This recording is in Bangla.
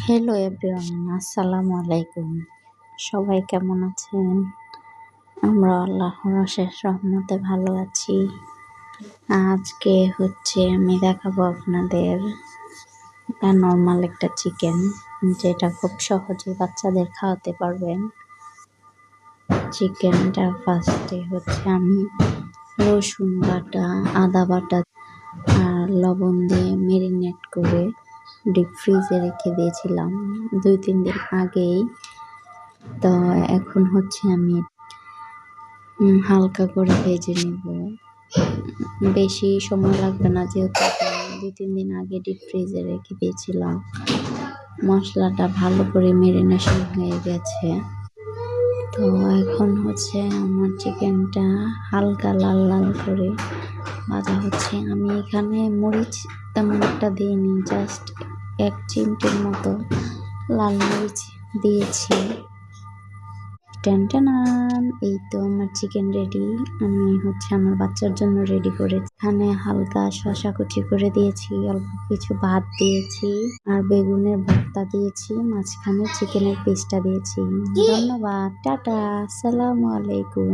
হ্যালো এভরিওয়ান, আসসালামু আলাইকুম। সবাই কেমন আছেন? আমরা আল্লাহর অশেষ রহমতে ভালো আছি। আজকে আমি দেখাবো আপনাদের নর্মাল একটা চিকেন, যেটা খুব সহজে বাচ্চাদের খাওয়াতে পারবেন। চিকেনটা ফার্স্টে আমি রসুন বাটা, আদা বাটা আর লবণ দিয়ে মেরিনেট করে ডিপ ফ্রিজে রেখে দিয়েছিলাম 2-3 দিন আগেই। তো এখন আমি হালকা করে ভেজে নেব। বেশি সময় লাগবে না, যেহেতু 2-3 দিন আগে ডিপ ফ্রিজে রেখে দিয়েছিলাম। মশলাটা ভালো করে মেরিনেশন হয়ে গেছে। তো এখন আমার চিকেনটা হালকা লাল লাল করে ভাজা হচ্ছে। আমি এখানে মরিচ তেমন একটা দিইনি, জাস্ট 1 চিমটির মতো লাল মরিচ দিয়েছি। টানটানান, এই তো আমার চিকেন রেডি। আমি আমার বাচ্চার জন্য রেডি করেছি। এখানে হালকা শসা কুচি করে দিয়েছি, অল্প কিছু ভাত দিয়েছি আর বেগুনের ভর্তা দিয়েছি, মাঝখানে চিকেনের পিসটা দিয়েছি। ধন্যবাদ, টাটা, আসসালামু আলাইকুম।